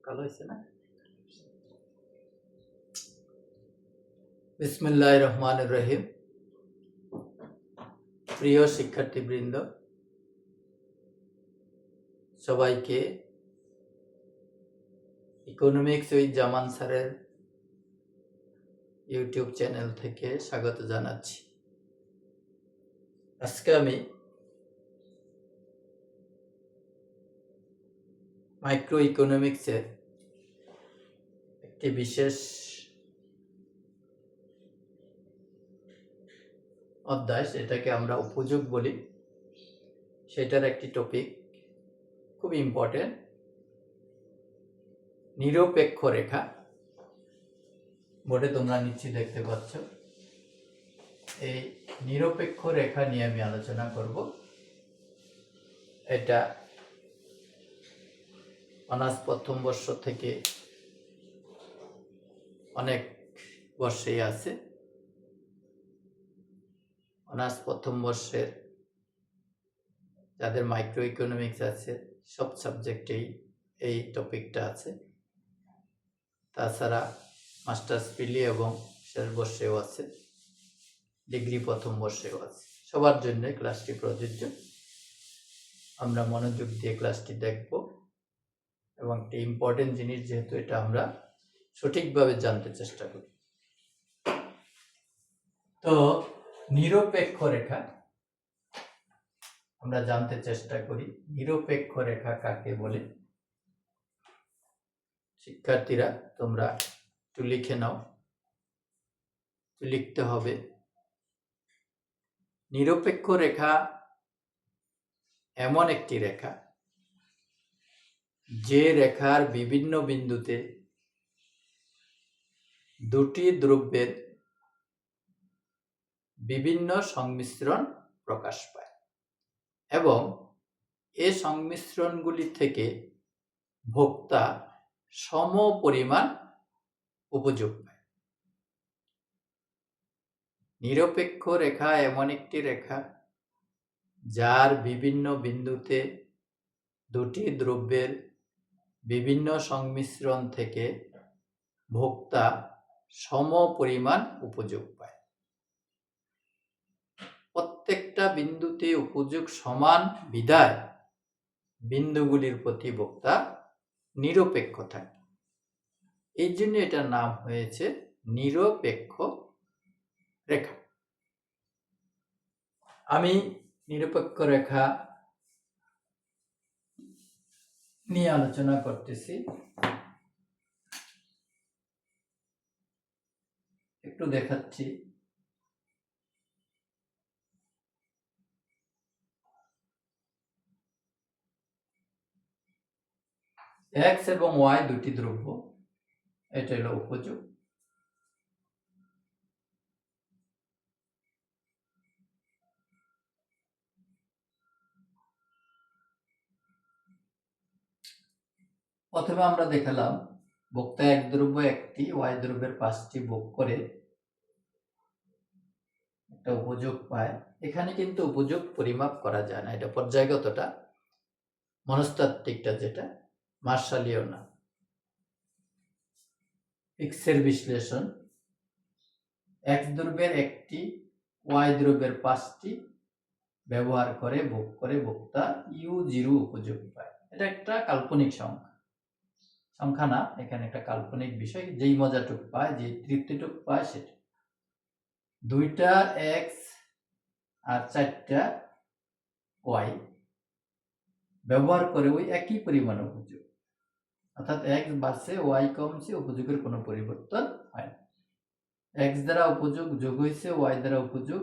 কালো হয়েছে না? বিসমিল্লাহির রহমানির রহিম। প্রিয় শিক্ষার্থীবৃন্দ, সবাইকে ইকোনমিক্স উইথ জামান স্যারের ইউটিউব চ্যানেল থেকে স্বাগত জানাচ্ছি। আজকে আমি মাইক্রো ইকোনমিক্সের একটি বিশেষ অধ্যায়, এটাকে আমরা উপযোগ বলি, সেটার একটি টপিক খুব ইম্পর্টেন্ট, নিরপেক্ষ রেখা। বোর্ডে তোমরা নিশ্চয়ই দেখতে পাচ্ছ। এই নিরপেক্ষ রেখা নিয়ে আমি আলোচনা করব। এটা অনার্স প্রথম বর্ষ থেকে অনেক বর্ষেই আছে। অনার্স প্রথম বর্ষের যাদের মাইক্রো ইকোনমিক্স আছে সব সাবজেক্টেই এই টপিকটা আছে। তাছাড়া মাস্টার্স পিলি এবং শেষ বর্ষেও আছে, ডিগ্রি প্রথম বর্ষেও আছে। সবার জন্য ক্লাসটি প্রযোজ্য। আমরা মনোযোগ দিয়ে ক্লাসটি দেখব এবং একটি ইম্পর্টেন্ট জিনিস, যেহেতু এটা আমরা সঠিকভাবে জানতে চেষ্টা করি। তো নিরপেক্ষ রেখা আমরা জানতে চেষ্টা করি। নিরপেক্ষ রেখা কাকে বলে? শিক্ষার্থীরা তোমরা একটু লিখে নাও। লিখতে হবে, নিরপেক্ষ রেখা এমন একটি রেখা যে রেখার বিভিন্ন বিন্দুতে দুটি দ্রব্যের বিভিন্ন সংমিশ্রণ প্রকাশ পায় এবং এই সংমিশ্রণগুলি থেকে ভোক্তা সম পরিমাণ উপযোগ পায়। নিরপেক্ষ রেখা এমন একটি রেখা যার বিভিন্ন বিন্দুতে দুটি দ্রব্যের বিভিন্ন সংমিশ্রণ থেকে ভোক্তা সম পরিমাণ উপযোগ পায়। প্রত্যেকটা বিন্দুতে উপযোগ সমান বিধায় বিন্দুগুলির প্রতি ভোক্তা নিরপেক্ষ থাকে। এই জন্য এটার নাম হয়েছে নিরপেক্ষ রেখা। আমি নিরপেক্ষ রেখা নিয়ে আলোচনা করতেছি। একটু দেখাচ্ছি। এক্স এবং ওয়াই দুটি দ্রব্য, এটা হলো উপযোগ। প্রথমে আমরা দেখালাম ভোক্তা এক দ্রব্য একটি, ওয়াই দ্রব্যের 5টি ভোগ করে একটা উপযোগ পায়। এখানে কিন্তু উপযোগ পরিমাপ করা যায় না, এটা পর্যায়গতটা, মনস্তাত্ত্বিকটা, যেটা মার্শালীয় না। এক্সের বিশ্লেষণ, এক্স দ্রব্যের একটি, ওয়াই দ্রব্যের 5টি ব্যবহার করে ভোগ করে ভোক্তা U0 উপযোগ পায়। এটা একটা কাল্পনিক সংখ্যা না, এখানে একটা কাল্পনিক বিষয়। যেই মজাটুক পায়, যে তৃপ্তিটুক পায়, সেটা 2টা এক্স আর 4টা ওয়াই ব্যবহার করে ওই একই পরিমাণ উপযোগ, অর্থাৎ এক্স বাড়ছে ওয়াই কমছে, উপযোগের কোনো পরিবর্তন হয় না। এক্স দ্বারা উপযোগ যোগ হয়েছে, ওয়াই দ্বারা উপযোগ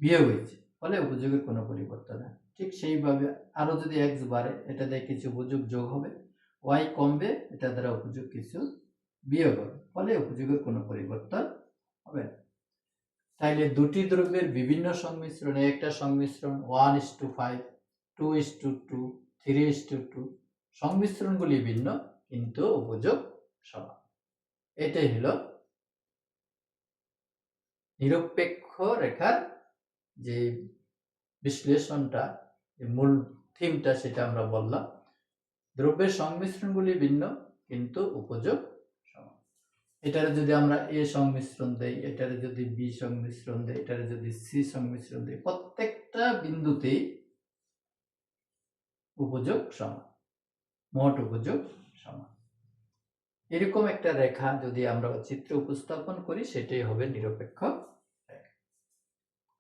বিয়োগ হয়েছে, ফলে উপযোগের কোনো পরিবর্তন হয়। ঠিক সেইভাবে আরো যদি এক্স বাড়ে, এটা দিয়ে কিছু উপযোগ যোগ হবে, ওয়াই কমবে, এটা দ্বারা উপযোগ কিছু বিয়োগ হবে, ফলে উপযোগের কোনো পরিবর্তন হবে না। তাইলে দুটি দ্রব্যের বিভিন্ন সংমিশ্রণে, একটা সংমিশ্রণ 1:5, 2:2, 3:2, সংমিশ্রণগুলি ভিন্ন কিন্তু উপযোগ সমান। এটাই হলো নিরপেক্ষ রেখার যে বিশ্লেষণটা, মূল থিমটা, সেটা আমরা বললাম। দ্রব্যের সংমিশ্রণগুলি ভিন্ন কিন্তু উপযোগ সমান। এটারে যদি আমরা এ সংমিশ্রণ দেই, এটারে যদি বি সংমিশ্রণ দেই, এটারে যদি সি সংমিশ্রণ দেই, প্রত্যেকটা বিন্দুতেই উপযোগ সমান, মোট উপযোগ সমান। এরকম একটা রেখা যদি আমরা চিত্রে উপস্থাপন করি সেটাই হবে নিরপেক্ষ রেখা।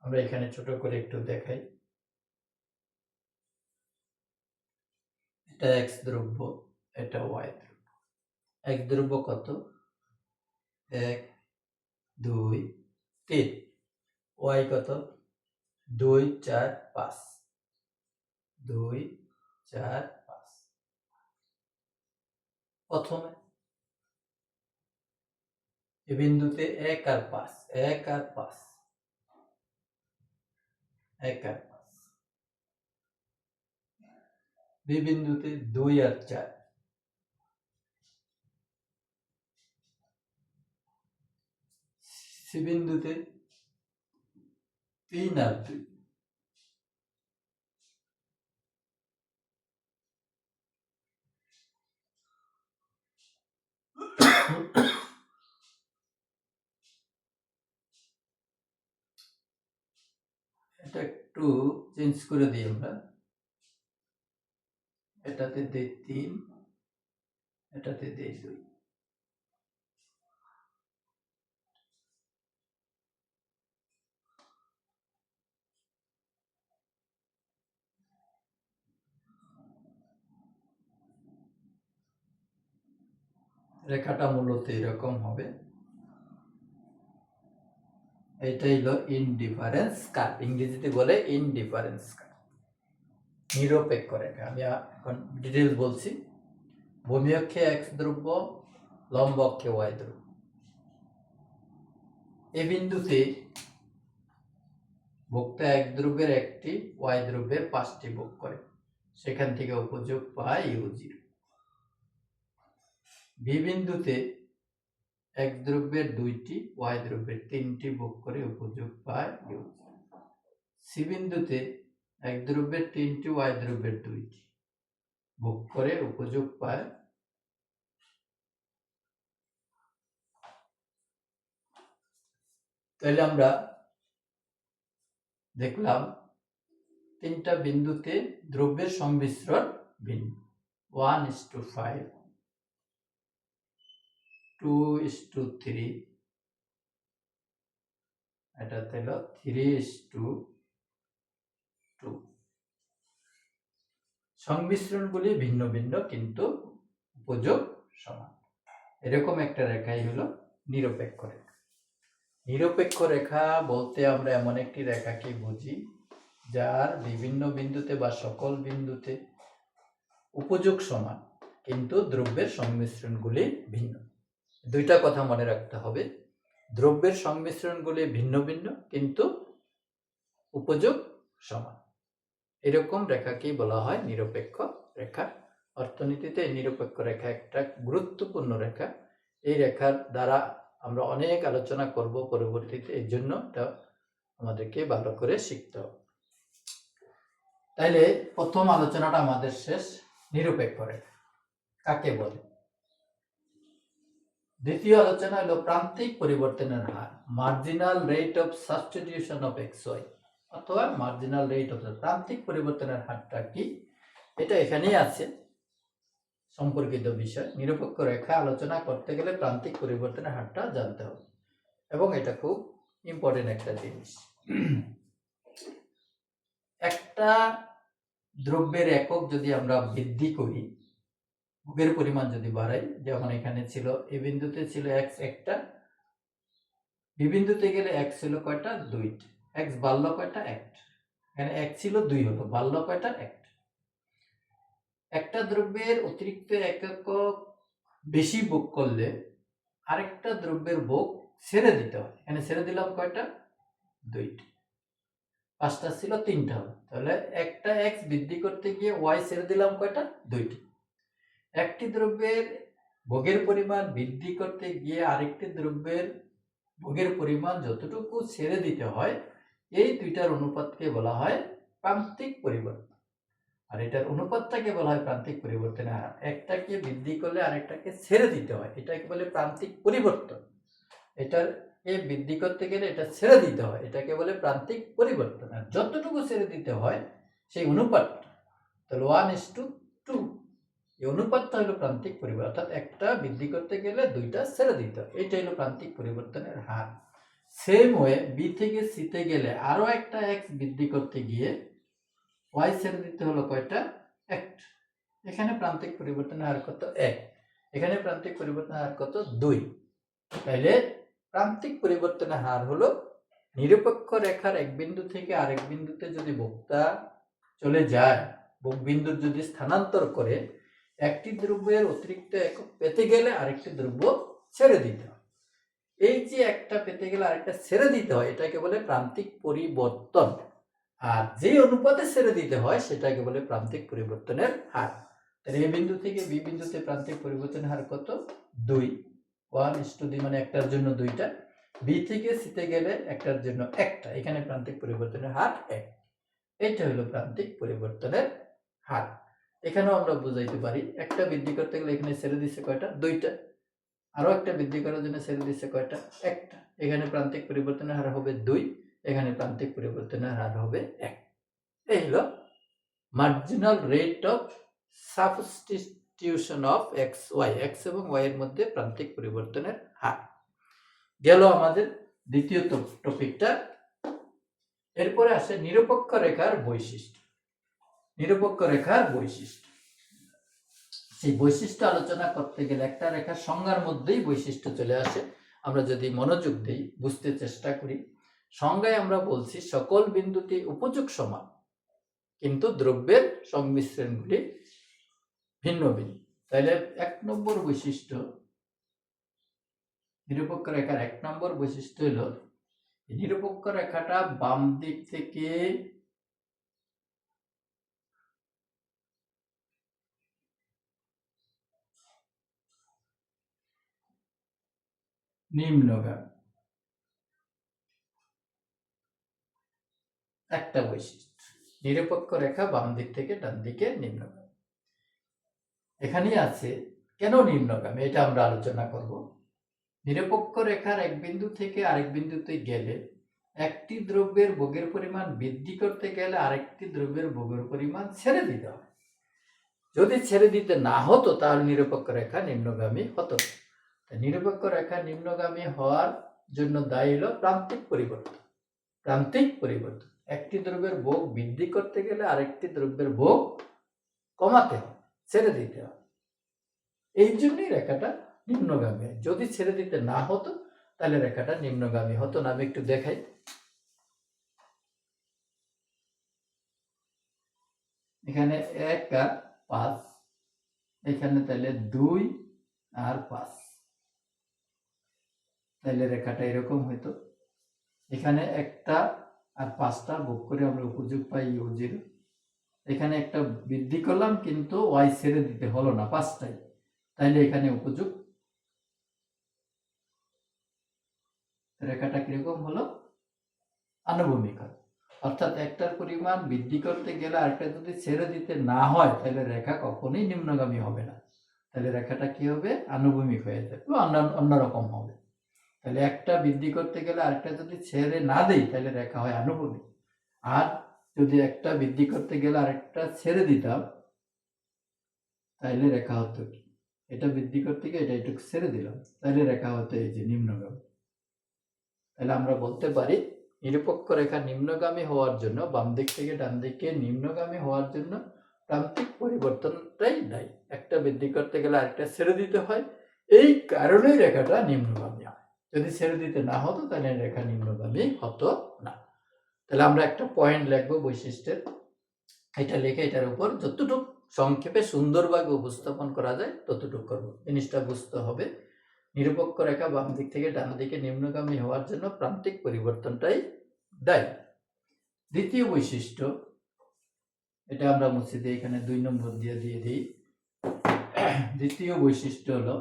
আমরা এখানে ছোট করে একটু দেখাই। এটা এক্স দ্রব্য, এটা ওয়াই দ্রব্য। এক্স দ্রব্য কত? 1 2 3। ওয়াই কত? 2 4 5। 2 4 5। প্রথমে এই বিন্দুতে 1 আর 5, 1 আর 5, 1 আর 5। বি বিন্দুতে 2 আর 4, সি বিন্দুতে 3 আর 2। এটা একটু চেঞ্জ করে দিই আমরা। এটাতে দেই 3, এটাতে দেই 2। রেখাটা মূলত এরকম হবে। এটাই হলো ইনডিফারেন্স কার্ভ, ইংরেজিতে বলে ইনডিফারেন্স কার্ভ, নিরপেক্ষ রেখা। আমি এখন ডিটেইলস বলছি। ভূমি অক্ষে এক্স দ্রব্য, লম্ব অক্ষে ওয়াই দ্রব্য। এই বিন্দুতে ভোক্তা এক দ্রব্যের একটি, ওয়াই দ্রব্যের 5টি ভোগ করে, সেখান থেকে উপযোগ পায় u0। বি বিন্দুতে এক দ্রব্যের 2টি, ওয়াই দ্রব্যের 3টি ভোগ করে উপযোগ পায় u0। সি বিন্দুতে এক দ্রব্যের 3টি, ওয়াই দ্রব্যের 2টি ভোগ করে উপযোগ পায়। তাহলে আমরা দেখলাম তিনটা বিন্দুতে দ্রব্যের সংমিশ্রণ ভিন্ন। 1:5, 2:3, এটা হল 3:2। সংমিশ্রণগুলি ভিন্ন ভিন্ন কিন্তু উপযোগ সমান। এরকম একটা রেখাই হলো নিরপেক্ষ রেখা। নিরপেক্ষ রেখা বলতে আমরা এমন একটি রেখাকে বুঝি যার বিভিন্ন বিন্দুতে বা সকল বিন্দুতে উপযোগ সমান কিন্তু দ্রব্যের সংমিশ্রণগুলি ভিন্ন। দুইটা কথা মনে রাখতে হবে, দ্রব্যের সংমিশ্রণগুলি ভিন্ন ভিন্ন কিন্তু উপযোগ সমান। এরকম রেখাকেই বলা হয় নিরপেক্ষ রেখা। অর্থনীতিতে নিরপেক্ষ রেখা একটা গুরুত্বপূর্ণ রেখা। এই রেখার দ্বারা আমরা অনেক আলোচনা করব পরবর্তীতে, এই জন্য এটা আমাদেরকে ভালো করে শিখতে হবে। তাইলে প্রথম আলোচনাটা আমাদের শেষ। নিরপেক্ষ রেখা কাকে বলে? দ্বিতীয় আলোচনা হলো প্রান্তিক পরিবর্তনের হার, marginal rate of substitution of x Y, অথবা মার্জিনাল রেট অফ প্রান্তিক পরিবর্তনের হারটা কি, এটা এখানেই আছে সম্পর্কিত বিষয়। নিরপেক্ষ রেখা আলোচনা করতে গেলে প্রান্তিক পরিবর্তনের হারটা জানতে হবে এবং এটা খুব ইম্পর্টেন্ট একটা জিনিস। একটা দ্রব্যের একক যদি আমরা বৃদ্ধি করি, ভোগের পরিমাণ যদি বাড়াই, যেমন এখানে ছিল এই বিন্দুতে ছিল এক্স একটা, বি বিন্দুতে গেলে এক্স ছিল কয়টা? 2টা। এক্স বাড়লো কয়টা? 1টা। এখানে এক ছিল 2 হলো, বাড়লো কয়টা? 1টা। একটা দ্রব্যের অতিরিক্ত একক বেশি ভোগ করলে আরেকটা দ্রব্যের ভোগ ছেড়ে দিতে হয়। এখানে ছেড়ে দিলাম কয়টা? 2টা। 5টা ছিল 3টা হলো, তাহলে একটা এক্স বৃদ্ধি করতে গিয়ে ওয়াই ছেড়ে দিলাম কয়টা? 2টা। একটি দ্রব্যের ভোগের পরিমাণ বৃদ্ধি করতে গিয়ে আরেকটি দ্রব্যের ভোগের পরিমাণ যতটুকু ছেড়ে দিতে হয়, এই দুইটার অনুপাতকে বলা হয় প্রান্তিক পরিবর্তন। আর এটার অনুপাতটাকে বলা হয় প্রান্তিক পরিবর্তনের হার। একটাকে বৃদ্ধি করলে আরেকটাকে ছেড়ে দিতে হয়, এটাকে বলে প্রান্তিক পরিবর্তন। এটাকে বৃদ্ধি করতে গেলে এটা ছেড়ে দিতে হয়, এটাকে বলে প্রান্তিক পরিবর্তন। আর যতটুকু ছেড়ে দিতে হয় সেই অনুপাতটা, তাহলে 1:2, এই অনুপাতটা হলো প্রান্তিক পরিবর্তন। অর্থাৎ একটা বৃদ্ধি করতে গেলে দুইটা ছেড়ে দিতে হয়, এটা হলো প্রান্তিক পরিবর্তনের হার। সেম ওয়ে বি থেকে সিতে গেলে আরো একটা এক্স বৃদ্ধি করতে গিয়ে ওয়াই ছেড়ে দিতে হলো কয়টা? একটা। এখানে প্রান্তিক পরিবর্তনের হার কত? 1। এখানে প্রান্তিক পরিবর্তনের হার কত? 2। তাহলে প্রান্তিক পরিবর্তনের হার হলো নিরপেক্ষ রেখার এক বিন্দু থেকে আরেক বিন্দুতে যদি বক্তা চলে যায়, বিন্দুর যদি স্থানান্তর করে, একটি দ্রব্যের অতিরিক্ত একক পেতে গেলে আরেকটি দ্রব্য ছেড়ে দিতে হয়। এই যে একটা পেতে গেলে আরেকটা ছেড়ে দিতে হয়, এটাকে বলে প্রান্তিক পরিবর্তন। আর যে অনুপাতে ছেড়ে দিতে হয় সেটাকে বলে প্রান্তিক পরিবর্তনের হার। তাহলে এই বিন্দু থেকে বি বিন্দুতে প্রান্তিক পরিবর্তনের হার কত? 2। 1:2 মানে একটার জন্য দুইটা। বি থেকে সিতে গেলে একটার জন্য একটা, এখানে প্রান্তিক পরিবর্তনের হার 1। এটা হলো প্রান্তিক পরিবর্তনের হার। এখানেও আমরা বুঝাইতে পারি, একটা বৃদ্ধি করতে গেলে এখানে ছেড়ে দিচ্ছে কয়টা? দুইটা। আরো একটা বৃদ্ধি করার জন্য ছেড়ে দিচ্ছে কয়টা? একটা। এখানে প্রান্তিক পরিবর্তনের হার হবে 2, এখানে প্রান্তিক পরিবর্তনের হার হবে 1। এই হলো marginal rate of substitution of x y, x এবং ওয়াই এর মধ্যে প্রান্তিক পরিবর্তনের হার। গেল আমাদের দ্বিতীয় টপিকটা। এরপরে আসে নিরপেক্ষ রেখার বৈশিষ্ট্য। নিরপেক্ষ রেখার বৈশিষ্ট্য, সেই বৈশিষ্ট্য আলোচনা করতে গেলে একটা রেখার সংজ্ঞার মধ্যেই বৈশিষ্ট্য চলে আসে। আমরা যদি মনোযোগ দিই, বুঝতে চেষ্টা করি, সংজ্ঞায় আমরা বলছি সকল বিন্দুতে উপযোগ সমান, কিন্তু দ্রব্যের সংমিশ্রণগুলি ভিন্ন ভিন্ন। তাহলে 1 নম্বর বৈশিষ্ট্য, নিরপেক্ষ রেখার 1 নম্বর বৈশিষ্ট্য হলো নিরপেক্ষ রেখাটা বাম দিক থেকে নিম্নগামী। একটা বৈশিষ্ট্য, নিরপেক্ষ রেখা বাম দিক থেকে ডান দিকে নিম্নগামী। এখানেই আছে কেন নিম্নগামী, এটা আমরা আলোচনা করব। নিরপেক্ষ রেখার এক বিন্দু থেকে আরেক বিন্দুতে গেলে একটি দ্রব্যের ভোগের পরিমাণ বৃদ্ধি করতে গেলে আরেকটি দ্রব্যের ভোগের পরিমাণ ছেড়ে দিতে হয়। যদি ছেড়ে দিতে না হতো তাহলে নিরপেক্ষ রেখা নিম্নগামী হতো। নিরপেক্ষ রেখা নিম্নগামী হওয়ার জন্য দায়ী হলো প্রান্তিক পরিবর্তন। প্রান্তিক পরিবর্তন, একটি দ্রব্যের ভোগ বৃদ্ধি করতে গেলে আরেকটি দ্রব্যের ভোগ কমাতে হয়, ছেড়ে দিতে হয়। এই জন্যই রেখাটা নিম্নগামী। যদি ছেড়ে দিতে না হতো তাহলে রেখাটা নিম্নগামী হতো না। আমি একটু দেখাই। এখানে 1 আর 5, এখানে তাহলে 2 আর 5, তাহলে রেখাটা এরকম হইতো। এখানে একটা আর 5টা ভোগ করে আমরা উপযোগ পাই u0। এখানে একটা বৃদ্ধি করলাম কিন্তু y ছেড়ে দিতে হলো না, 5টাই, তাইলে এখানে উপযোগ। রেখাটা কিরকম হলো? আনুভূমিক হয়। অর্থাৎ একটার পরিমাণ বৃদ্ধি করতে গেলে আরেকটা যদি ছেড়ে দিতে না হয় তাহলে রেখা কখনোই নিম্নগামী হবে না। তাহলে রেখাটা কি হবে? আনুভূমিক হয়ে যাবে, অন্যরকম হবে। তাহলে একটা বৃদ্ধি করতে গেলে আরেকটা যদি ছেড়ে না দেই তাহলে রেখা হয় আনুভূমিক। আর যদি একটা বৃদ্ধি করতে গেলে আরেকটা ছেড়ে দিতাম তাহলে রেখা হতো কি? এটা বৃদ্ধি করতে গিয়ে এটা একটু ছেড়ে দিলাম, তাহলে রেখা হতো এই যে নিম্নগামী। তাহলে আমরা বলতে পারি নিরপেক্ষ রেখা নিম্নগামী হওয়ার জন্য, বাম দিক থেকে ডান দিকে নিম্নগামী হওয়ার জন্য প্রান্তিক পরিবর্তনটাই দায়ী। একটা বৃদ্ধি করতে গেলে আরেকটা ছেড়ে দিতে হয়, এই কারণেই রেখাটা নিম্নগামী হয়। যদি ছেড়ে দিতে না হতো তাহলে রেখা নিম্নগামী হতো না। তাহলে আমরা একটা পয়েন্ট লিখবো বৈশিষ্ট্যের, এটা লিখে এটার উপর যতটুকু সংক্ষেপে সুন্দরভাবে উপস্থাপন করা যায় ততটুকু করবো। জিনিসটা বুঝতে হবে, নিরপেক্ষ রেখা বাম দিক থেকে ডান দিকে নিম্নগামী হওয়ার জন্য প্রান্তিক পরিবর্তনটাই দায়ী। দ্বিতীয় বৈশিষ্ট্য, এটা আমরা মুছে দিই, এখানে 2 নম্বর দিয়ে দিই। দ্বিতীয় বৈশিষ্ট্য হলো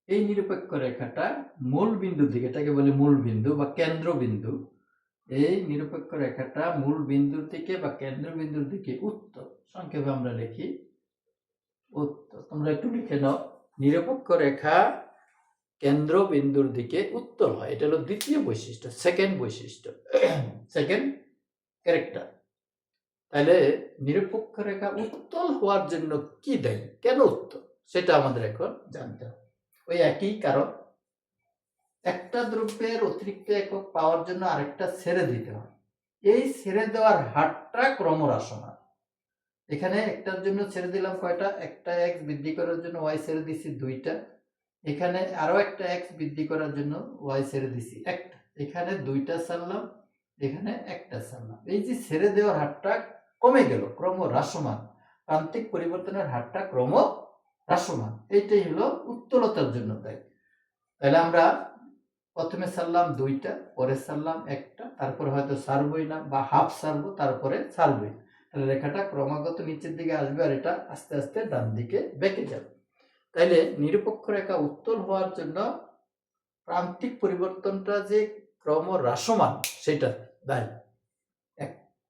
এই নিরপেক্ষ রেখাটা মূল বিন্দু দিকে, এটাকে বলে মূল বিন্দু বা কেন্দ্রবিন্দু, এই নিরপেক্ষ রেখাটা মূল বিন্দুর দিকে বা কেন্দ্রবিন্দুর দিকে উত্তল, সংক্ষেপে আমরা লিখি উত্তল। তোমরা একটু লিখে নাও, নিরপেক্ষ রেখা কেন্দ্রবিন্দুর দিকে উত্তল হয়। এটা হলো দ্বিতীয় বৈশিষ্ট্য, সেকেন্ড বৈশিষ্ট্য, সেকেন্ড ক্যারেক্টার। তাহলে নিরপেক্ষ রেখা উত্তল হওয়ার জন্য কি দেয়, কেন উত্তল, সেটা আমাদের এখন জানতে হবে। ওই একই কারণ, একটা দ্রব্যের অতিরিক্ত একক পাওয়ার জন্য আরেকটা ছেড়ে দিতে হয়। এই ছেড়ে দেওয়ার হারটা ক্রমহ্রাসমান। এখানে একটার জন্য ছেড়ে দিলাম কয়টা, একটা এক্স বৃদ্ধি করার জন্য ওয়াই ছেড়ে দিছি দুইটা, এখানে আরো একটা এক্স বৃদ্ধি করার জন্য ওয়াই ছেড়ে দিছি একটা, এখানে দুইটা ছাড়লাম, এখানে একটা ছাড়লাম। এই যে ছেড়ে দেওয়ার হারটা কমে গেল, ক্রমহ্রাসমান, প্রান্তিক পরিবর্তনের হারটা ক্রমহ্রাসমান, এইটাই হলো উত্তলতার জন্য দায়ী। তাহলে আমরা প্রথমে ছাড়লাম দুইটা, পরে ছাড়লাম একটা, তারপরে হয়তো ছাড়বই না বা হাফ ছাড়বো, তারপরে ছাড়বই। তাহলে রেখাটা ক্রমাগত নিচের দিকে আসবে আর এটা আস্তে আস্তে ডান দিকে বেঁকে যাবে। তাইলে নিরপেক্ষ রেখা উত্তল হওয়ার জন্য প্রান্তিক পরিবর্তনটা যে ক্রমহ্রাসমান সেটা দায়ী।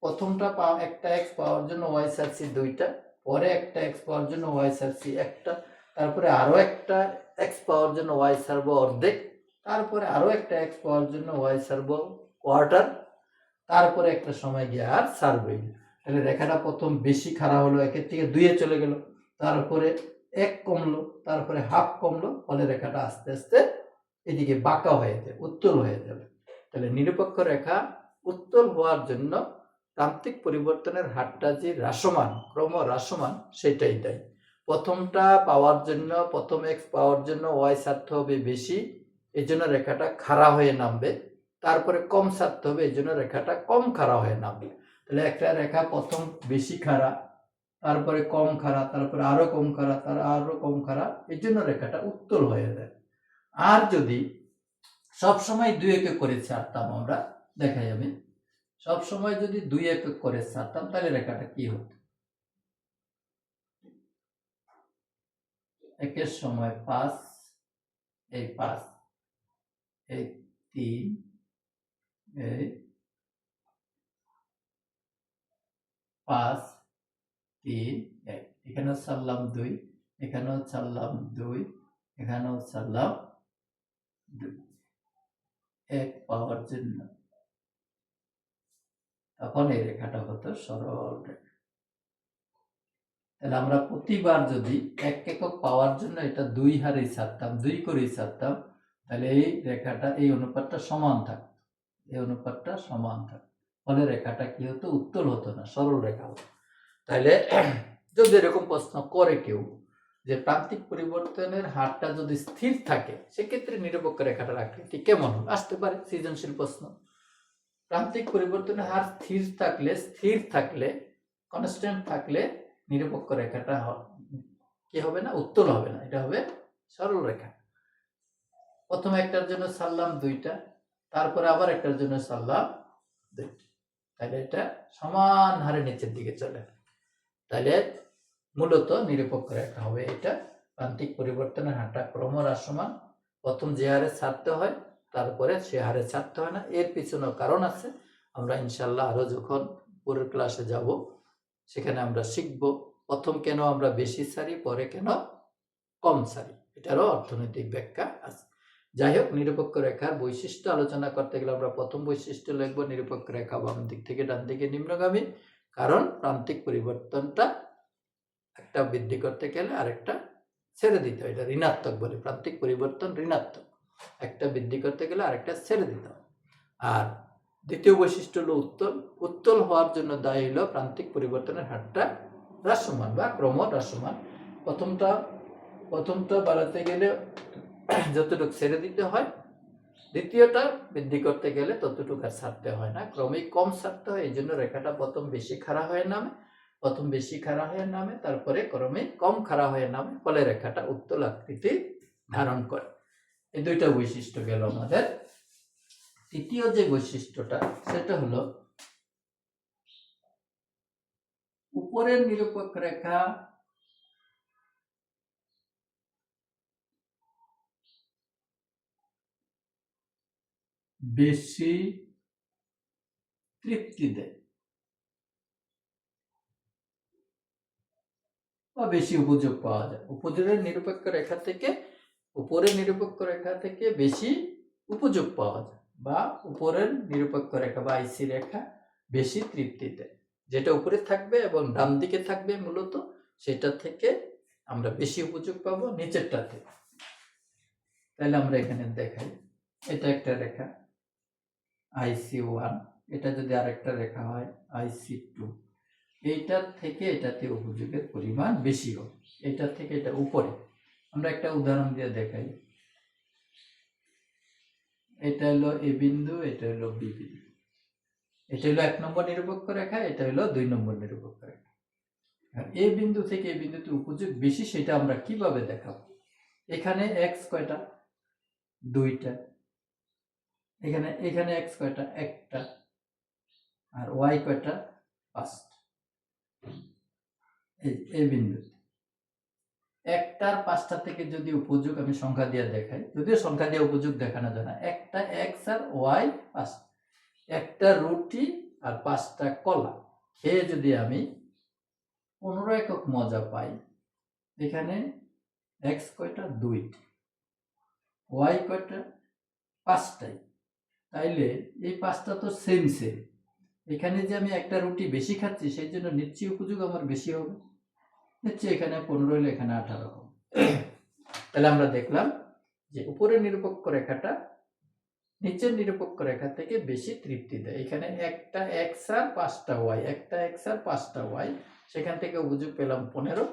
প্রথমটা একটা এক্স পাওয়ার জন্য ওয়াই ছাড়ছি দুইটা, পরে একটা এক্স পাওয়ার জন্য ওয়াই ছাড়ছি একটা, তারপরে আরো একটা এক্স পাওয়ার জন্য ওয়াই ছাড়বো অর্ধেক, তারপরে আরো একটা এক্স পাওয়ার জন্য ওয়াই ছাড়বো কোয়ার্টার, তারপরে একটা সময় গিয়ে আর ছাড়বই। তাহলে রেখাটা প্রথম বেশি খাড়া হলো, একের থেকে দুইয়ে চলে গেল, তারপরে এক কমলো, তারপরে হাফ কমলো, ফলে রেখাটা আস্তে আস্তে এদিকে বাঁকা হয়ে যাবে, উত্তল হয়ে যাবে। তাহলে নিরপেক্ষ রেখা উত্তল হওয়ার জন্য প্রান্তিক পরিবর্তনের হারটা যে হ্রাসমান, ক্রমহ্রাসমান, সেটাই দেয়। প্রথমটা পাওয়ার জন্য, প্রথম এক্স পাওয়ার জন্য ওয়াই ছাড়তে হবে বেশি, এই জন্য রেখাটা খাড়া হয়ে নামবে, তারপরে কম ছাড়তে হবে, এই জন্য রেখাটা কম খাড়া হয়ে নামবে। তাহলে একটা রেখা প্রথম বেশি খাড়া, তারপরে কম খাড়া, তারপরে আরো কম খাড়া, তার আরো কম খাড়া, এই জন্য রেখাটা উত্তল হয়ে যায়। আর যদি সবসময় 2 একক করে ছাড়তাম, আমরা দেখাই আমি, সবসময় যদি 2 একক করে ছাড়তাম, তাহলে রেখাটা কি হতো, একের সময় 5, এই 5, এই 3, এই 5, 3, 1, এখানেও ছাড়লাম 2, এখানেও ছাড়লাম 2, এখানেও ছাড়লাম 2, 1 পাওয়ার জন্য, তখন এই রেখাটা হতো সরল রেখা। তাহলে আমরা প্রতিবার যদি 1 একক পাওয়ার জন্য এটা 2 হারে ছাড়তাম, 2 করেই ছাড়তাম, তাহলে এই রেখাটা, এই অনুপাতটা সমান থাকতো, এই অনুপাতটা সমান থাকতো, ফলে রেখাটা কি হতো, উত্তল হতো না, সরল রেখা হতো। তাহলে যদি এরকম প্রশ্ন করে কেউ যে প্রান্তিক পরিবর্তনের হারটা যদি স্থির থাকে, সেক্ষেত্রে নিরপেক্ষ রেখাটার আকৃতি কেমন হবে, আসতে পারে সৃজনশীল প্রশ্ন। প্রান্তিক পরিবর্তনের হার স্থির থাকলে কনস্ট্যান্ট থাকলে নিরপেক্ষ রেখাটা কি হবে না, উত্তল হবে না, এটা হবে সরল রেখা। প্রথমে একটার জন্য ছাড়লাম দুইটা, তারপরে আবার একটার জন্য ছাড়লাম দুইটা, তাহলে এটা সমান হারে নিচের দিকে চলে, তাহলে মূলত নিরপেক্ষ রেখা হবে এটা। প্রান্তিক পরিবর্তনের হারটা ক্রমহ্রাসমান, প্রথম যে হারে ছাড়তে হয় তারপরে সে হারে ছাড়তে হয় না। এর পিছনেও কারণ আছে, আমরা ইনশাল্লাহ আরো যখন পরের ক্লাসে যাব সেখানে আমরা শিখব প্রথম কেন আমরা বেশি ছাড়ি, পরে কেন কম ছাড়ি, এটারও অর্থনৈতিক ব্যাখ্যা আছে। যাই হোক, নিরপেক্ষ রেখার বৈশিষ্ট্য আলোচনা করতে গেলে আমরা প্রথম বৈশিষ্ট্য লিখব, নিরপেক্ষ রেখা বাম দিক থেকে ডান দিকে নিম্নগামী, কারণ প্রান্তিক পরিবর্তনটা একটা বৃদ্ধি করতে গেলে আরেকটা ছেড়ে দিতে হয়, এটা ঋণাত্মক বলে, প্রান্তিক পরিবর্তন ঋণাত্মক, একটা বৃদ্ধি করতে গেলে আরেকটা ছেড়ে দিতে হয়। আর দ্বিতীয় বৈশিষ্ট্য হলো উত্তল হওয়ার জন্য দায়ী হলো প্রান্তিক পরিবর্তনের হারটা হ্রাসমান বা ক্রমহ্রাসমান। প্রথমটা বাড়াতে গেলে যতটুকু ছেড়ে দিতে হয়, দ্বিতীয়টা বৃদ্ধি করতে গেলে ততটুকু আর ছাড়তে হয় না, ক্রমেই কম ছাড়তে হয়, এই জন্য রেখাটা প্রথম বেশি খাড়া হয়ে নামে, তারপরে ক্রমে কম খাড়া হয়ে নামে, ফলে রেখাটা উত্তল আকৃতি ধারণ করে। এই দুইটা বৈশিষ্ট্য গেল আমাদের। তৃতীয় যে বৈশিষ্ট্যটা, সেটা হলো উপরের নিরপেক্ষ রেখা বেশি তৃপ্তি দেয় বা বেশি উপযোগ পাওয়া যায়। উপরের নিরপেক্ষ রেখা থেকে বেশি উপযোগ পাওয়া যায়, বা উপরের নিরপেক্ষ রেখা বা আইসি রেখা বেশি তৃপ্তি দেয়। যেটা উপরে থাকবে এবং ডান দিকে থাকবে মূলত, সেটা থেকে আমরা বেশি উপযোগ পাবো নিচেরটা থেকে। তাহলে আমরা এখানে দেখাই, এটা একটা রেখা IC1, এটা যদি আরেকটা রেখা হয় IC2, এইটার থেকে এটাতে উপযোগের পরিমাণ বেশি হবে, এটার থেকে এটা উপরে। আমরা একটা উদাহরণ দিয়ে দেখাই, এটা হলো এ বিন্দু, এটা হলো বি বিন্দু, এটা হলো 1 নম্বর নিরপেক্ষ রেখা, এটা হলো 2 নম্বর নিরপেক্ষ রেখা। এ বিন্দু থেকে এই বিন্দুতে উপযোগ বেশি, সেটা আমরা কিভাবে দেখাবো? এখানে x কয়টা? 2টা। এখানে x কয়টা? 1টা। আর y কয়টা? 5টা। এই বিন্দুতে 1টার 5টা থেকে যদি উপযোগ আমি সংখ্যা দিয়ে দেখাই, যদিও সংখ্যা দিয়ে উপযোগ দেখানো যায় না, একটা x আর y 5, একটা রুটি আর 5টা কলা খেয়ে যদি আমি 15 একক মজা পাই, এখানে x কয়টা? 2টা, y কয়টা? 5টাই। তাইলে এই 5টা তো সেম। এখানে যে আমি একটা রুটি বেশি খাচ্ছি, সেই জন্য নিশ্চয়ই উপযোগ আমার বেশি হবে। নিশ্চয়ই এখানে 15 হলে এখানে 18 হবে। তাহলে আমরা দেখলাম যে উপরের নিরপেক্ষ রেখাটা নিচের নিরপেক্ষ রেখা থেকে বেশি তৃপ্তি দেয়। এখানে একটা x আর 5টা y, একটা x আর 5টা y, সেখান থেকে উপযোগ পেলাম 15।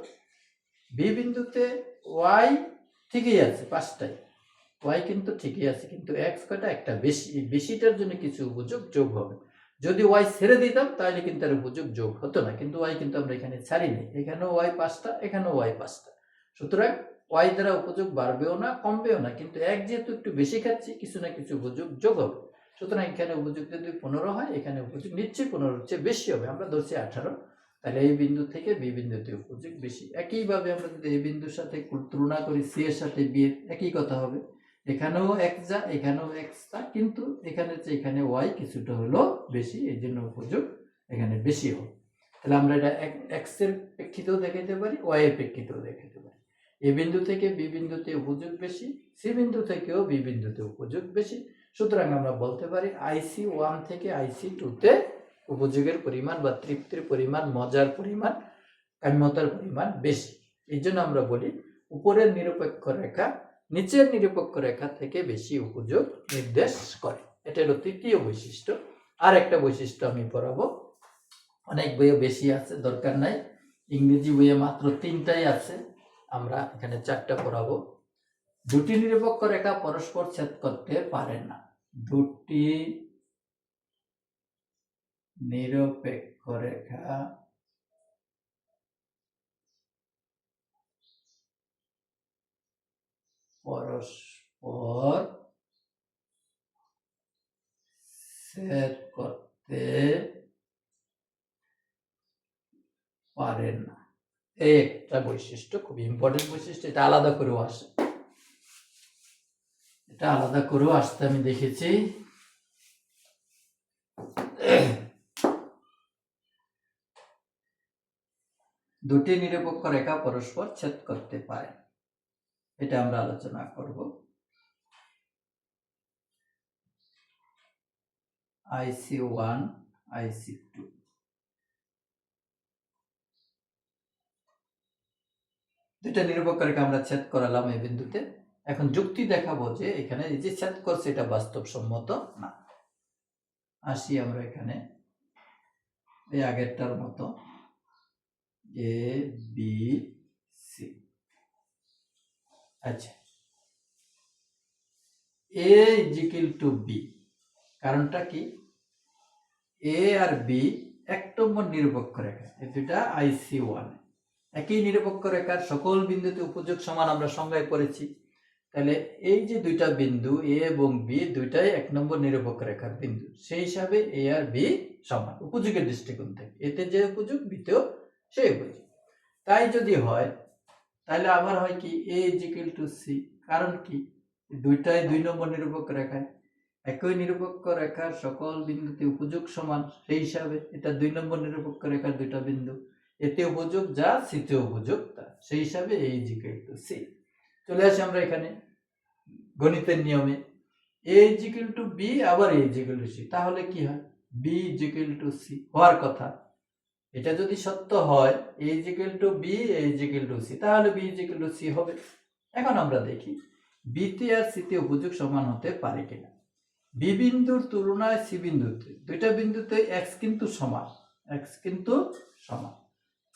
বি বিন্দুতে y ঠিকই আছে 5টাই, y কিন্তু ঠিকই আছে, কিন্তু x কয়টা? একটা বেশি। এই বেশিটার জন্য কিছু উপযোগ যোগ হবে। যদি y ছেড়ে দিতাম তাহলে কিন্তু আর উপযোগ যোগ হতো না, কিন্তু y কিন্তু আমরা এখানে ছাড়িনি, এখানেও y 5টা, এখানেও y 5টা। সুতরাং y দ্বারা উপযোগ বাড়বেও না কমবেও না, কিন্তু এক যেহেতু একটু বেশি খাচ্ছি, কিছু না কিছু উপযোগ যোগ হবে। সুতরাং এখানে উপযোগ যদি 15 হয়, এখানে উপযোগ নিশ্চয়ই 15 চেয়ে বেশি হবে, আমরা ধরছি 18। তাহলে এই বিন্দু থেকে বি বিন্দুতে উপযোগ বেশি। একইভাবে আমরা যদি এই বিন্দুর সাথে তুলনা করি, সি এর সাথে বি এর, একই কথা হবে। এখানেও x যা, এখানেও x তা, কিন্তু এখানে y কিছুটা হলো বেশি, এই জন্য উপযোগ এখানে বেশি হবে। তাহলে আমরা এটা x এর প্রেক্ষিতেও দেখাইতে পারি, y এর প্রেক্ষিতেও দেখাইতে পারি। এ বিন্দু থেকে বি বিন্দুতে উপযোগ বেশি, সি বিন্দু থেকেও বি বিন্দুতে উপযোগ বেশি। সুতরাং আমরা বলতে পারি IC1 থেকে IC2 তে উপযোগের পরিমাণ বা তৃপ্তির পরিমাণ, মজার পরিমাণ, কাম্যতার পরিমাণ বেশি। এই জন্য আমরা বলি উপরের নিরপেক্ষ রেখা নিচের নিরপেক্ষ রেখা থেকে বেশি উপযোগ নির্দেশ করে। এটা হলো তৃতীয় বৈশিষ্ট্য। আর একটা বৈশিষ্ট্য আমি পড়াবো, অনেক বইয়ে বেশি আছে, দরকার নাই, ইংরেজি বইয়ে মাত্র 3টাই আছে, আমরা এখানে 4টা পড়াবো। দুটি নিরপেক্ষ রেখা পরস্পর ছেদ করতে পারে না। দুটি নিরপেক্ষ রেখা পরস্পর ছেদ করতে পারে না, এই একটা বৈশিষ্ট্য, খুব ইম্পর্টেন্ট বৈশিষ্ট্য। এটা আলাদা করেও আসে, এটা আলাদা করেও আসতে আমি দেখেছি। দুটি নিরপেক্ষ রেখা পরস্পর ছেদ করতে পারে, এটা আমরা আলোচনা করব। IC1, IC2, দুইটা নিরপেক্ষ রেখা আমরা ছেদ করালাম এই বিন্দুতে। এখন যুক্তি দেখাবো যে এখানে এই যে ছেদ করছে এটা বাস্তবসম্মত না। আসি আমরা এখানে এই আগেরটার মতো A B C। আচ্ছা, A = B, কারণটা কি? A আর B 1 নম্বর নিরপেক্ষ রেখা, এই দুটা IC1, একই নিরপেক্ষ রেখার সকল বিন্দুতে উপযোগ সমান আমরা সংজ্ঞায় পড়েছি। তাহলে এই যে দুইটা বিন্দু A এবং B দুইটাই 1 নম্বর নিরপেক্ষ রেখার বিন্দু, সেই হিসাবে A আর B সমান উপযোগের দৃষ্টিকোণ থেকে। এতে যে উপযোগ, বিতেও সেই উপযোগ। তাই যদি হয় তাহলে আবার হয় কি A = C, কারণ কি? দুইটাই 2 নম্বর নিরপেক্ষ রেখায়, একই নিরপেক্ষ রেখার সকল বিন্দুতে উপযোগ সমান, সেই হিসাবে এটা 2 নম্বর নিরপেক্ষ রেখার দুইটা বিন্দু, এতে উপযোগ যা, সিতে উপযোগ তা, সেই হিসাবে a = c। চলে আসি আমরা এখানে গণিতের নিয়মে, a = b আবার a = c, তাহলে কি হয়, b = c হওয়ার কথা। এটা যদি সত্য হয় a = b, a = c, তাহলে b = c হবে। এখন আমরা দেখি b তে আর c তে উপযোগ সমান হতে পারে কিনা। b বিন্দুর তুলনায় c বিন্দুতে, দুইটা বিন্দুতে x কিন্তু সমান,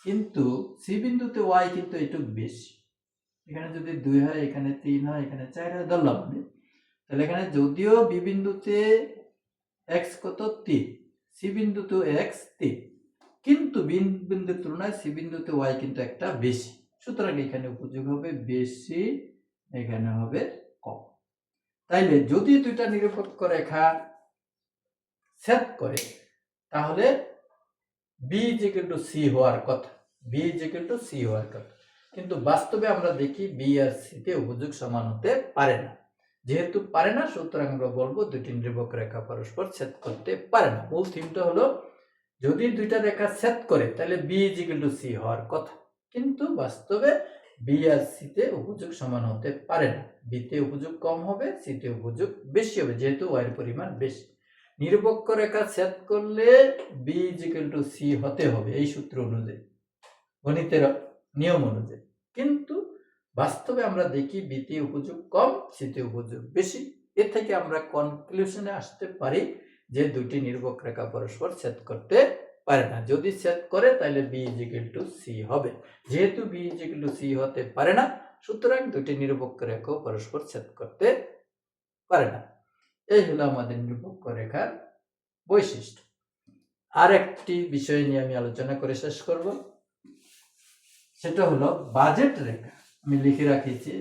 কিন্তু c বিন্দুতে y কিন্তু একটু বেশি। এখানে যদি 2 হয়, এখানে 3 হয়, এখানে 4 হয় ধরলাম আমি, তাহলে এখানে যদিও b বিন্দুতে x কত 3, c বিন্দুতে x 3, কিন্তু b বিন্দুর তুলনায় c বিন্দুতে y কিন্তু একটা বেশি, সুতরাং এখানে উপযোগ হবে বেশি, এখানে হবে কম। তাইলে যদি দুইটা নিরপেক্ষ রেখা ছেদ করে, তাহলে b = c হওয়ার কথা, কিন্তু বাস্তবে আমরা দেখি b আর c তে উপযোগ সমান হতে পারে না। যেহেতু পারে না, সুতরাং আমরা বলবো দুটি নিরপেক্ষ রেখা পরস্পর ছেদ করতে পারে না। মূল থিমটা হলো যদি দুইটা রেখা ছেদ করে তাহলে b = c হওয়ার কথা, কিন্তু বাস্তবে b আর c তে উপযোগ সমান হতে পারে না। b তে উপযোগ কম হবে, c তে উপযোগ বেশি হবে, যেহেতু y এর পরিমাণ বেশি। নিরপেক্ষ রেখা ছেদ করলে b = c হতে হবে এই সূত্র অনুযায়ী, গণিতের নিয়ম অনুযায়ী, কিন্তু বাস্তবে আমরা দেখি b তে উপযোগ কম, c তে উপযোগ বেশি। এর থেকে আমরা কনক্লুশনে আসতে পারি যে দুটি নিরপেক্ষ রেখা পরস্পর ছেদ করতে পারে না। যদি ছেদ করে তাহলে b = c হবে। যেহেতু b = c হতে পারে না, সুতরাং দুটি নিরপেক্ষ রেখা পরস্পর ছেদ করতে পারে না। এই হলো আমাদের নিরপেক্ষ রেখার বৈশিষ্ট্য। আর একটি বিষয় নিয়ে আমি আলোচনা করে শেষ করব, সেটা হলো বাজেট রেখা। আমি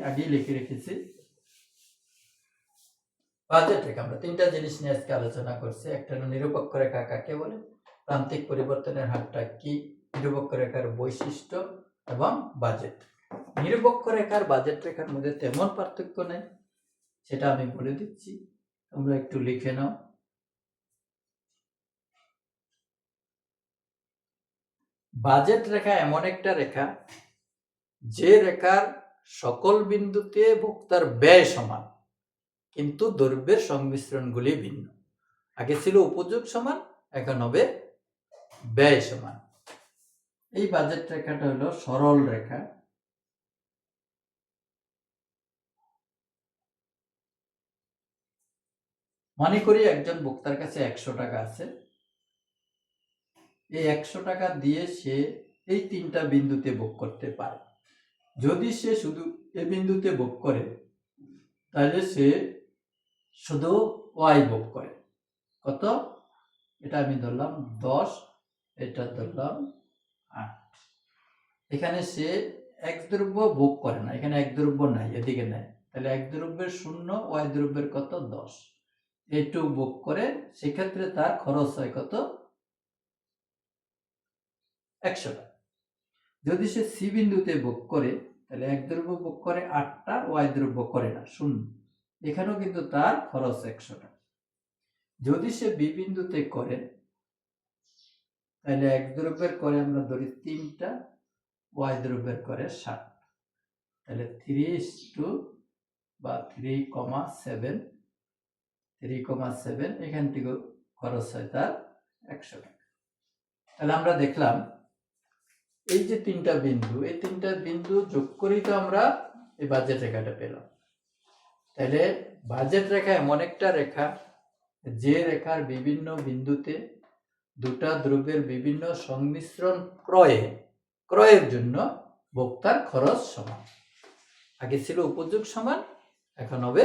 আগেই লিখে রেখেছি বাজেট রেখা। আমরা তিনটা জিনিস নিয়ে আজকে আলোচনা করছি। একটা হলো নিরপেক্ষ রেখা কাকে বলে, প্রান্তিক পরিবর্তনের হারটা কি, নিরপেক্ষ রেখার বৈশিষ্ট্য এবং বাজেট। নিরপেক্ষ রেখার বাজেট রেখার মধ্যে তেমন পার্থক্য নেই, সেটা আমি বলে দিচ্ছি, তোমরা একটু লিখে নাও। বাজেট রেখা এমন একটা রেখা যে রেখার সকল বিন্দুতে ভোক্তার ব্যয় সমান, কিন্তু দ্রব্যের সংমিশ্রণগুলি ভিন্ন। আগে ছিল উপযোগ সমান, এখন হবে ব্যয় সমান। এই বাজেট রেখাটা হলো সরল রেখা। মনে করি একজন ভোক্তার কাছে 100 টাকা আছে, এই 100 টাকা দিয়ে সে এই তিনটা বিন্দুতে ভোগ করতে পারে। যদি সে শুধু এই বিন্দুতে ভোগ করে, তাহলে সে শুধু y ভোগ করে। কত? এটা আমি ধরলাম 10, এটা ধরলাম 8। এখানে সে x দ্রব্য ভোগ করে না, এখানে এক দ্রব্য নাই, এদিকে নাই, তাহলে এক দ্রব্যের 0, y দ্রব্যের কত 10, এইটুকু ভোগ করে। সেক্ষেত্রে তার খরচ হয় কত? 100 টাকা। যদি সে সি বিন্দুতে ভোগ করে, তাহলে এক দ্রব্য ভোগ করে 8টা, y দ্রব্য করে না, 0, এখানেও কিন্তু তার খরচ 100 টাকা। যদি সে বি বিন্দুতে করে, তাহলে এক দ্রব্যের করে আমরা ধরি 3টা, y দ্রব্যের করে 7, তাহলে 3:2 বা 3,7, এখান থেকে খরচ হয় তার 100 টাকা। তাহলে আমরা দেখলাম এই যে তিনটা বিন্দু, এই তিনটা বিন্দু যোগ করেই তো আমরা এই বাজেট রেখাটা পেলাম। তাহলে বাজেট রেখা এমন একটা রেখা যে রেখার বিভিন্ন বিন্দুতে দুটা দ্রব্যের বিভিন্ন সংমিশ্রণ ক্রয়ের জন্য ভোক্তার খরচ সমান। আগে ছিল উপযোগ সমান, এখন হবে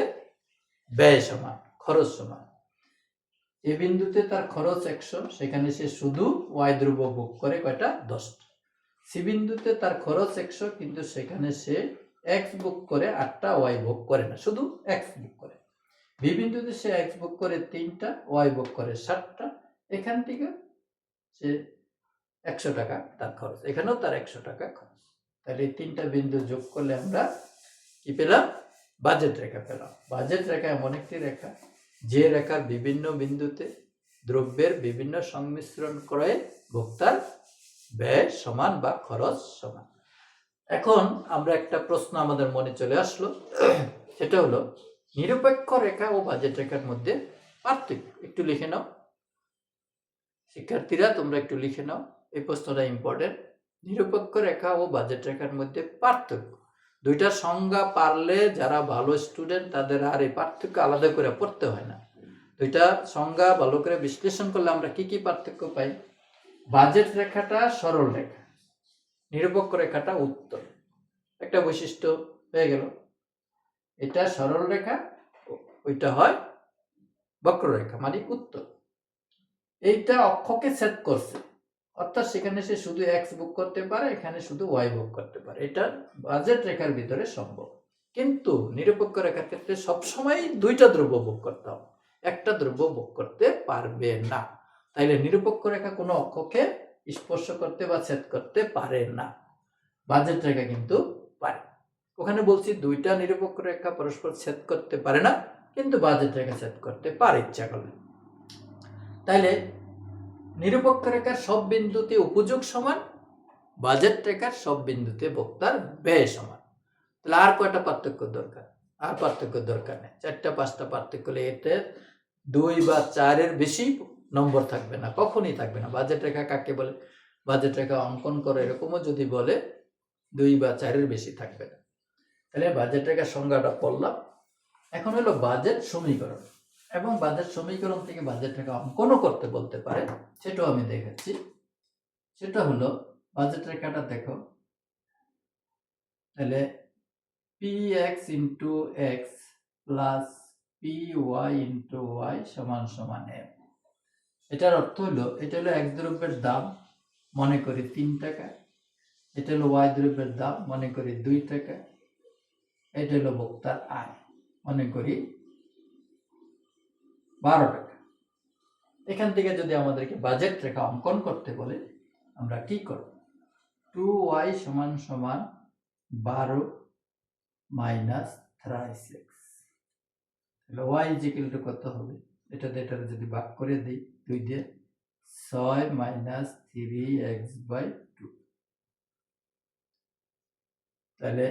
ব্যয় সমান, খরচ সমান। এই বিন্দুতে তার খরচ 100, সেখানে সে শুধু y দ্রব্য ভোগ করে কয়টা? 10টা। সি বিন্দুতে তার খরচ 100, কিন্তু সেখানে সে x ভোগ করে 8টা, y ভোগ করে না, শুধু x ভোগ করে। বি বিন্দুতে সে x ভোগ করে 3টা, y ভোগ করে 7টা, এখান থেকে সে 100 টাকা তার খরচ, এখানেও তার 100 টাকা খরচ। তাহলে এই তিনটা বিন্দু যোগ করলে আমরা কি পেলাম? বাজেট রেখা পেলাম। বাজেট রেখা এমন একটি রেখা যে রেখার বিভিন্ন বিন্দুতে দ্রব্যের বিভিন্ন সংমিশ্রণ করে ভোক্তার ব্যয় সমান বা খরচ সমান। এখন আমরা একটা প্রশ্ন আমাদের মনে চলে আসলো, সেটা হলো নিরপেক্ষ রেখা ও বাজেট রেখার মধ্যে পার্থক্য। একটু লিখে নাও শিক্ষার্থীরা, তোমরা একটু লিখে নাও, এই প্রশ্নটা ইম্পর্টেন্ট। নিরপেক্ষ রেখা ও বাজেট রেখার মধ্যে পার্থক্য। দুইটা সংজ্ঞা পারলে যারা ভালো স্টুডেন্ট তাদের আর এই পার্থক্য আলাদা করে পড়তে হয় না। দুইটা সংজ্ঞা ভালো করে বিশ্লেষণ করলে আমরা কি কি পার্থক্য পাই? বাজেট রেখাটা সরল রেখা, নিরপেক্ষ রেখাটা উত্তল। একটা বৈশিষ্ট্য হয়ে গেল। এটা সরল রেখা, ওইটা হয় বক্ররেখা মানে উত্তল। এইটা অক্ষকে ছেদ করছে, অর্থাৎ সেখানে সে শুধু এক্স বুক করতে পারে, এখানে শুধু ওয়াই বুক করতে পারে। এটা বাজেট রেখার ভিতরে সম্ভব। কিন্তু নিরপেক্ষ রেখার ক্ষেত্রে সবসময় দুইটা দ্রব্য বুক করতে হবে, একটা দ্রব্য বুক করতে পারবে না। তাইলে নিরপেক্ষ রেখা কোনো অক্ষকে স্পর্শ করতে বা ছেদ করতে পারে না, বাজেট রেখা কিন্তু পারে। ওখানে বলছি দুইটা নিরপেক্ষ রেখা পরস্পর ছেদ করতে পারে না, কিন্তু বাজেট রেখা ছেদ করতে পারে ইচ্ছা করলে। তাইলে নিরপেক্ষ রেখার সব বিন্দুতে উপযোগ সমান, বাজেট রেখার সব বিন্দুতে ভোক্তার ব্যয় সমান। তাহলে আর কয়টা পার্থক্য দরকার? আর পার্থক্য দরকার নেই। 4টা-5টা পার্থক্য হলে এতে 2 বা 4-এর বেশি নম্বর থাকবে না, কখনই থাকবে না। বাজেট রেখা কাকে বলে? বাজেট রেখা অঙ্কন করে এরকমও যদি বলে 2 বা 4-এর বেশি থাকবে না। তাহলে বাজেট রেখার সংজ্ঞাটা পড়লাম। এখন হলো বাজেট সমীকরণ, এবং বাজেট সমীকরণ থেকে বাজেট রেখা অঙ্কনও করতে বলতে পারে, সেটাও আমি দেখাচ্ছি। সেটা হলো বাজেট রেখাটা দেখো, তাহলে px into x plus py into y সমান সমান m। এটার অর্থ হলো, এটা হলো এক্স দ্রব্যের দাম, মনে করি 3 টাকা। এটা হলো ওয়াই দ্রব্যের দাম, মনে করি 2 টাকা। এটা হলো ভোক্তার আয়, মনে করি 12 টাকা। এখান থেকে যদি আমাদেরকে বাজেট রেখা অঙ্কন করতে বলে আমরা কি করব? 2y সমান সমান 12 মাইনাস 36। তাহলে y ইকুয়াল টু কত হবে? এটা যদি ভাগ করে দিই 2 দিয়ে, 6 মাইনাস 3x/2। তাহলে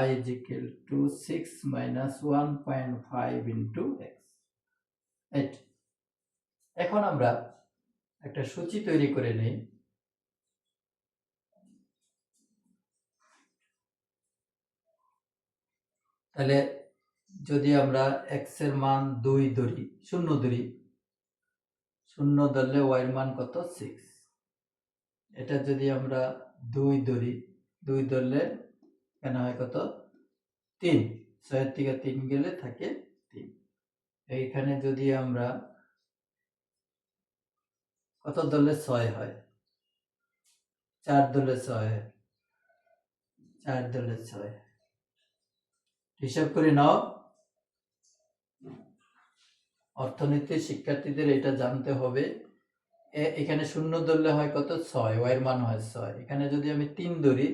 y equal to 6 minus 1.5 into x। এখন আমরা একটা সূচি তৈরি করে নেই। তাহলে যদি আমরা x এর মান 2 ধরি, 0 ধরি, 0 ধরলে y এর মান কত? 6। এটা যদি আমরা 2 ধরি, 2 ধরলে এখানে হয় কত? 3। 6 থেকে 3 গেলে থাকে 3। এইখানে যদি আমরা কত ধরলে 6 হয়? 4 ধরলে 6 হয়, 4 ধরলে 6। হিসাব করে নাও। অর্থনীতির শিক্ষার্থীদের এটা জানতে হবে। এখানে 0 ধরলে হয় কত? 6, y এর মান হয় 6। এখানে যদি আমি 3 ধরি,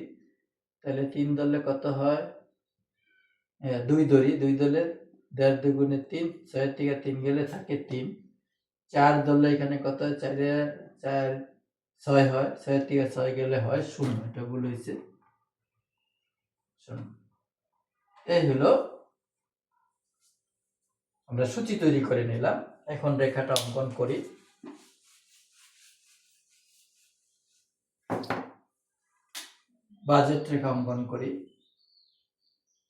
তাহলে 3 ধরলে কত হয়? 2 ধরি, 2 ধরলে 1.5 দুগুণে 3, 6 থেকে 3 গেলে থাকে 3। 4 ধরলে এখানে কত হয়? 4 6 হয়, 6 থেকে 6 গেলে হয় 0। এটা ভুল হয়েছে, 0। এই হলো আমরা সূচি তৈরি করে নিলাম। এখন রেখাটা অঙ্কন করি। বাজেট রেখা অঙ্কন করি।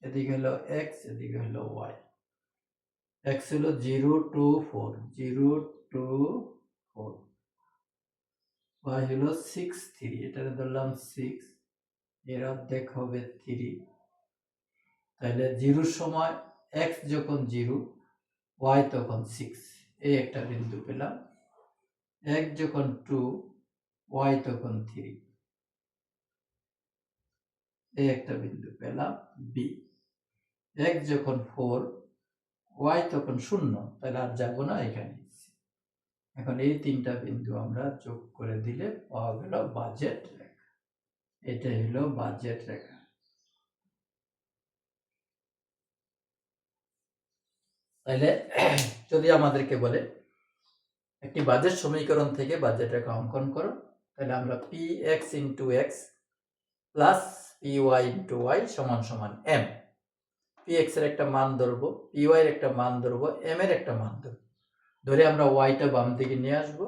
এদিকে হলো x, এদিকে হলো y। x হলো 0 to 4, 0 to 4। y হলো 6, 3। এটা ধরলাম 6, এর অর্ধেক হবে 3। তাহলে 0 সময় x যখন 0, y তখন 6, এই একটা বিন্দু পেলাম। x যখন 2, y তখন 3, এই একটা বিন্দু পেলাম b। x যখন 4, y তখন 0, তাহলে আর যাব না, এখানে। এখন এই 3টা বিন্দু আমরা যোগ করে দিলে পাওয়া গেল বাজেট রেখা। এটা হলো বাজেট রেখা। তাহলে যদি আমাদেরকে বলে একটি বাজেট সমীকরণ থেকে বাজেট রেখা অঙ্কন করো, তাহলে আমরা p x into x plus p y into y সমান সমান এম। পি এক্স এর একটা মান ধরবো, পি ওয়াই এর একটা মান ধরবো, এম এর একটা মান ধরবো, ধরে আমরা ওয়াইটা বাম দিকে নিয়ে আসবো,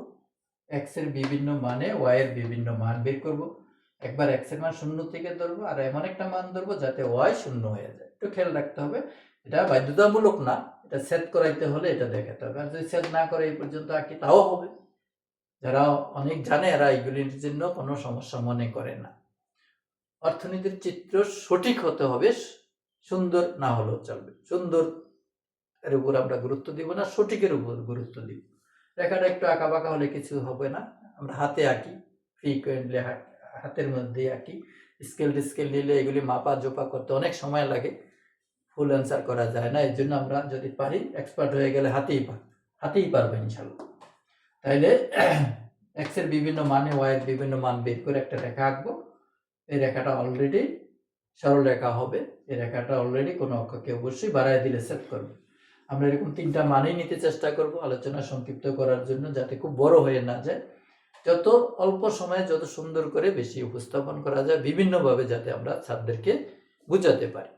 এক্স এর বিভিন্ন মানে ওয়াই এর বিভিন্ন মান বের করব। একবার এক্স এর মান 0 থেকে ধরবো আর এমন একটা মান ধরবো যাতে ওয়াই 0 হয়ে যায়। একটু খেয়াল রাখতে হবে, এটা বাধ্যতামূলক না, এটা সেট করাইতে হলে এটা দেখাতে হবে। আর যদি সেট না করে এই পর্যন্ত আঁকি তাও হবে। যারা অনেক জানে এরা এইগুলির জন্য কোনো সমস্যা মনে করে না। অর্থনীতির চিত্র সঠিক হতে হবে, সুন্দর না হলেও চলবে। সুন্দর এর উপর আমরা গুরুত্ব দিব না, সঠিকের উপর গুরুত্ব দিব। রেখাটা একটু আঁকা বাঁকা হলে কিছু হবে না, আমরা হাতে আঁকি, ফ্রিকুয়েন্টলি হাতের মধ্যে আঁকি। স্কেল নিলে এগুলি মাপা জোপা করতে অনেক সময় লাগে, ফুল অ্যান্সার করা যায় না। এই জন্য আমরা যদি পারি, এক্সপার্ট হয়ে গেলে হাতেই পারবে ইনশাল্লাহ। তাইলে এক্স এর বিভিন্ন মানে ওয়াই এর বিভিন্ন মান বের করে একটা রেখা আঁকবো। এই রেখাটা অলরেডি সরল রেখা হবে, এই রেখাটা অলরেডি কোনো অক্ষকে অবশ্যই বাড়ায় দিলে সেট করবে। আমরা এরকম 3টা মানেই নিতে চেষ্টা করব আলোচনা সংক্ষিপ্ত করার জন্য, যাতে খুব বড় হয়ে না যায়। যত অল্প সময়ে যত সুন্দর করে বেশি উপস্থাপন করা যায় বিভিন্নভাবে, যাতে আমরা ছাত্রদেরকে বুঝাতে পারি।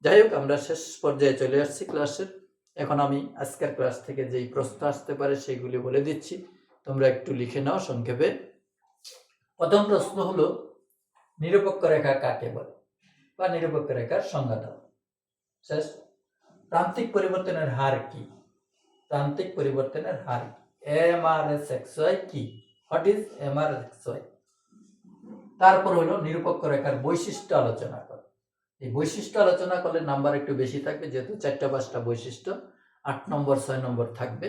যাই হোক, আমরা শেষ পর্যায়ে চলে আসছি ক্লাসের। এখন আমি আজকের ক্লাস থেকে যেই প্রশ্ন আসতে পারে সেইগুলি বলে দিচ্ছি, তোমরা একটু লিখে নাও সংক্ষেপে। প্রথম প্রশ্ন হলো, নিরপেক্ষ রেখা কাকে বলে বা নিরপেক্ষ রেখার সংজ্ঞা দাও। শেষ। প্রান্তিক পরিবর্তনের হার কি? প্রান্তিক পরিবর্তনের হার MRSXY কি? What is MRSXY? তারপর হলো নিরপেক্ষ রেখার বৈশিষ্ট্য আলোচনা করো। এই বৈশিষ্ট্য আলোচনা করলে নাম্বার একটু বেশি থাকবে, যেহেতু 4-5টা বৈশিষ্ট্য, 8 নম্বর 6 নম্বর থাকবে।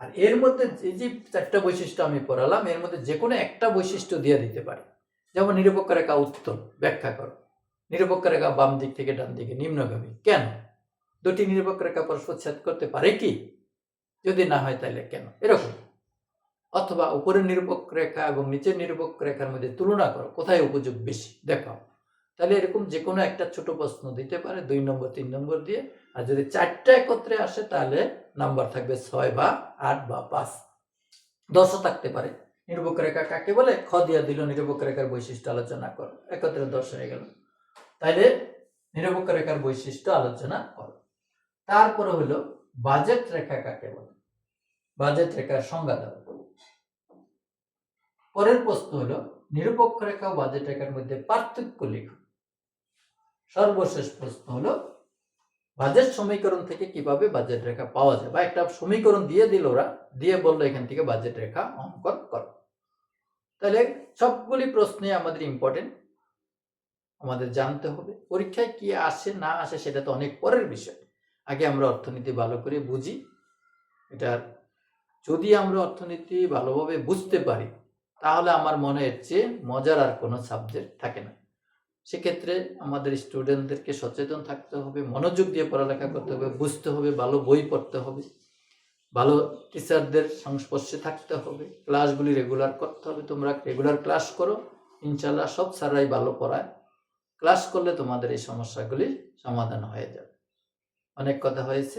আর এর মধ্যে যে 4টা বৈশিষ্ট্য আমি পড়ালাম, এর মধ্যে যে কোনো একটা বৈশিষ্ট্য দিয়ে দিতে পারি। যেমন নিরপেক্ষ রেখা উত্তল, ব্যাখ্যা করো। নিরপেক্ষ রেখা বাম দিক থেকে ডান দিকে নিম্নগামী কেন? দুটি নিরপেক্ষ রেখা পরস্পর ছেদ করতে পারে কি? যদি না হয় তাহলে কেন? এরকম। অথবা উপরের নিরপেক্ষ রেখা এবং নিচের নিরপেক্ষ রেখার মধ্যে তুলনা করো, কোথায় উপযোগ বেশি দেখাও। তাহলে এরকম যে কোনো একটা ছোট প্রশ্ন দিতে পারে 2 নম্বর 3 নম্বর দিয়ে। আর যদি 4টা একত্রে আসে তাহলে নাম্বার থাকবে 6 বা 8 বা 5, 10ও থাকতে পারে। নিরপেক্ষ রেখা কাকে বলে? খ দিয়া দিল, নিরপেক্ষ রেখার বৈশিষ্ট্য আলোচনা করো, একত্রে 10 হয়ে গেল। তাইলে নিরপেক্ষ রেখার বৈশিষ্ট্য আলোচনা করো। তারপরে হলো বাজেট রেখা কাকে বলে? বাজেট রেখার সংজ্ঞা দাও। পরের প্রশ্ন হলো, নিরপেক্ষ রেখা ও বাজেট রেখার মধ্যে পার্থক্য লিখো। সর্বশেষ প্রশ্ন হলো, বাজেট সমীকরণ থেকে কিভাবে বাজেট রেখা পাওয়া যায়, বা একটা সমীকরণ দিয়ে দিল ওরা, দিয়ে বললো এখান থেকে বাজেট রেখা অঙ্কন করো। তাহলে সবগুলি প্রশ্নে আমাদের ইম্পর্টেন্ট, আমাদের জানতে হবে। পরীক্ষায় কি আসে না আসে সেটা তো অনেক পরের বিষয়, আগে আমরা অর্থনীতি ভালো করে বুঝি। এটা যদি আমরা অর্থনীতি ভালোভাবে বুঝতে পারি, তাহলে আমার মনে হচ্ছে মজার আর কোনো সাবজেক্ট থাকে না। সেক্ষেত্রে আমাদের স্টুডেন্টদেরকে সচেতন থাকতে হবে, মনোযোগ দিয়ে পড়ালেখা করতে হবে, বুঝতে হবে, ভালো বই পড়তে হবে, ভালো টিচারদের সংস্পর্শে থাকতে হবে, ক্লাসগুলি রেগুলার করতে হবে। তোমরা রেগুলার ক্লাস করো, ইনশাল্লাহ সব স্যাররাই ভালো পড়ায়। ক্লাস করলে তোমাদের এই সমস্যাগুলি সমাধান হয়ে যাবে। অনেক কথা হয়েছে,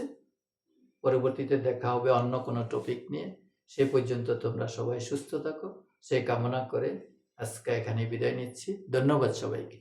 পরবর্তীতে দেখা হবে অন্য কোনো টপিক নিয়ে। সে পর্যন্ত তোমরা সবাই সুস্থ থাকো, সেই কামনা করে আজকে এখানে বিদায় নিচ্ছি। ধন্যবাদ সবাইকে।